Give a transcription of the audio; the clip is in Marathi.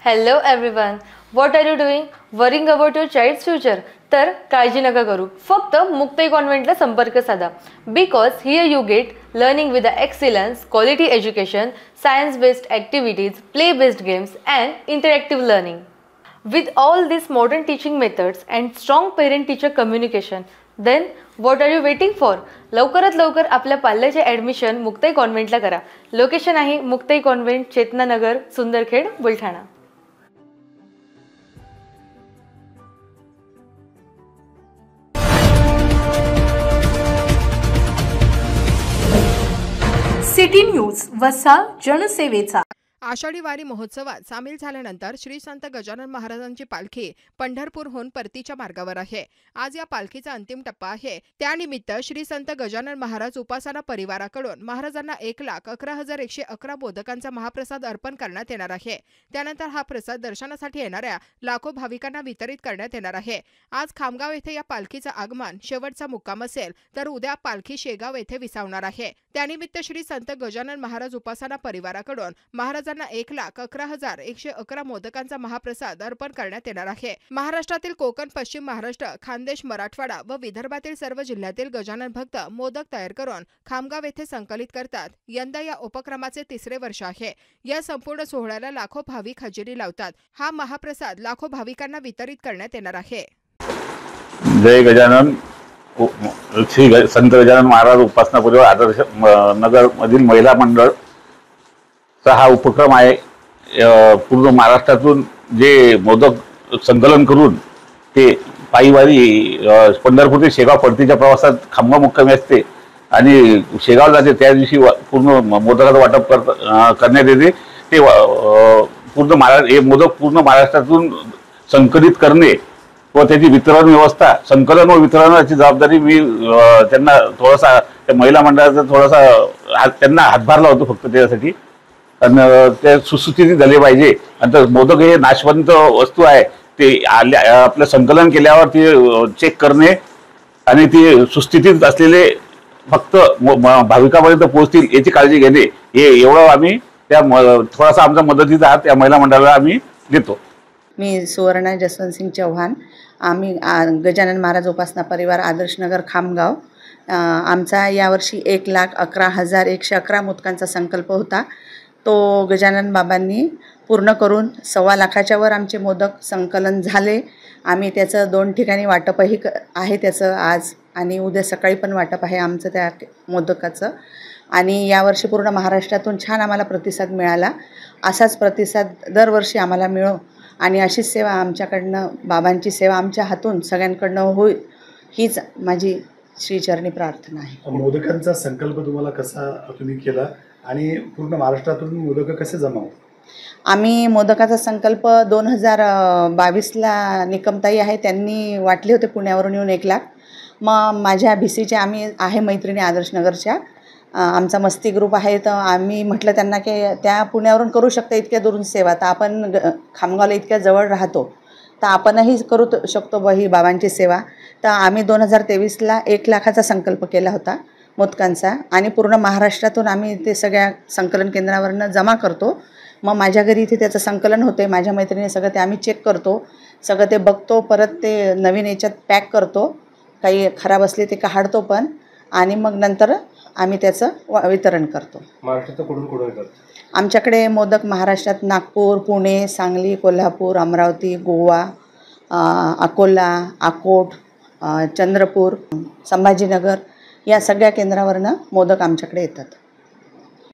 Hello everyone. What are you doing? Worrying about your child's future? तर काळजी नका करू. फक्त मुक्ताई कॉन्व्हेंटला संपर्क साधा. Because here you get learning with the excellence, quality education, science-based activities, play-based games and interactive learning. With all these modern teaching methods and strong parent-teacher communication, then what are you waiting for? लवकरात लवकर आपल्या पाल्याचे ॲडमिशन मुक्ताई कॉन्व्हेंटला करा. लोकेशन आहे Muktai convent, Chetananagar, Sundarkhed, Buldhana. City news वसा जनसेवेचा. आषाढी वारी महोत्सवात सामील झाल्यानंतर श्री संत गजानन महाराजांची पालखी पंढरपूरहून परतीच्या मार्गावर आहे. आज या पालखीचा अंतिम टप्पा आहे. त्यानिमित्त श्री संत गजानन महाराज उपासना परिवाराकडून महाराजांना 1,11,111 मोदकांचा महाप्रसाद अर्पण करण्यात येणार आहे. त्यानंतर हा प्रसाद दर्शनासाठी येणाऱ्या लाखो भाविकांना वितरित करण्यात येणार आहे. आज खामगाव येथे या पालखीचं आगमन शेवटचा मुक्काम असेल, तर उद्या पालखी शेगाव येथे विसावणार आहे. त्यानिमित्त श्री संत गजानन महाराज उपासना परिवाराकडून महाराजांना 1,11,111 मोदकांचा महाप्रसाद अर्पण करण्यात येणार आहे. महाराष्ट्रातील कोकण, पश्चिम महाराष्ट्र, खानदेश, मराठवाडा व विदर्भातील सर्व जिल्ह्यातील गजानन भक्त मोदक तयार करून खामगाव येथे संकलित करतात. यंदा या उपक्रमाचे 3रे वर्ष आहे. या संपूर्ण सोहळ्याला लाखो भाविक हजेरी लावतात. हा महाप्रसाद लाखो भाविकांना वितरित करण्यात येणार आहे. जय गजानन. श्री संत गजानन महाराज उपासना परिवार आदर्श नगर मधील महिला मंडळ हा उपक्रम आहे. पूर्ण महाराष्ट्रातून जे मोदक संकलन करून ते पायीवारी पंढरपूर ते शेगाव परतीच्या प्रवासात खामगाव मुक्कामी असते आणि शेगाव जाते. त्या दिवशी पूर्ण मोदकाचं वाटप करण्यात येते. ते पूर्ण हे मोदक पूर्ण महाराष्ट्रातून संकलित करणे व त्याची वितरण व्यवस्था, संकलन व वितरणाची जबाबदारी मी त्यांना थोडासा त्या महिला मंडळाचा थोडासा त्यांना हातभार लावतो फक्त त्यासाठी. आणि ते सुस्थितीत झाले पाहिजे. आणि मोदक हे नाशवंत वस्तू आहे. ते आपलं संकलन केल्यावर ते चेक करणे आणि ते सुस्थितीत असलेले फक्त भाविकापर्यंत पोहोचतील याची काळजी घेणे, हे एवढं आम्ही त्या थोडासा आमचा मदतीचा हात या महिला मंडळाला आम्ही देतो. मी सुवर्णा जसवंत सिंग चौहान. आम्ही गजानन महाराज उपासना परिवार आदर्शनगर खामगाव. आमचा यावर्षी 1,11,111 मोदकांचा संकल्प होता. तो गजानन बाबांनी पूर्ण करून 1.25 लाखाच्या वर आमचे मोदक संकलन झाले. आम्ही त्याचं 2 ठिकाणी वाटपही आहे त्याचं आज आणि उद्या सकाळी पण वाटप आहे आमचं त्या मोदकाचं. आणि यावर्षी पूर्ण महाराष्ट्रातून छान आम्हाला प्रतिसाद मिळाला. असाच प्रतिसाद दरवर्षी आम्हाला मिळो आणि अशीच सेवा आमच्याकडनं, बाबांची सेवा आमच्या हातून सगळ्यांकडनं होईल, हीच माझी श्रीचरणी प्रार्थना आहे. मोदकांचा संकल्प तुम्हाला कसा तुम्ही केला आणि पूर्ण महाराष्ट्रातून मोदक कसे जमा होतात? आम्ही मोदकाचा संकल्प 2022ला निकमताई आहे त्यांनी वाटले होते पुण्यावरून येऊन 1 लाख. मग माझ्या भिसीचे आम्ही आहे मैत्रिणी आदर्शनगरच्या, आमचा मस्ती ग्रुप आहे. तर आम्ही म्हटलं त्यांना की त्या पुण्यावरून करू शकता इतक्या दुरून सेवा, तर आपण खामगावला इतक्या जवळ राहतो तर आपणही करू शकतो ही बाबांची सेवा. तर आम्ही 2023ला 1 लाखाचा संकल्प केला होता मोदकांचा आणि पूर्ण महाराष्ट्रातून आम्ही ते सगळ्या संकलन केंद्रावरनं जमा करतो. मग माझ्या घरी इथे त्याचं संकलन होते, माझ्या मैत्रिणी सगळं ते आम्ही चेक करतो, सगळं ते बघतो, परत ते नवीन याच्यात पॅक करतो, काही खराब असले ते काढतो पण, आणि मग नंतर आम्ही त्याचं वितरण करतो. महाराष्ट्रात कुठून येतात? आमच्याकडे मोदक महाराष्ट्रात नागपूर, पुणे, सांगली, कोल्हापूर, अमरावती, गोवा, अकोला, अकोट, चंद्रपूर, संभाजीनगर या सगळ्या केंद्रावरनं मोदक आमच्याकडे येतात.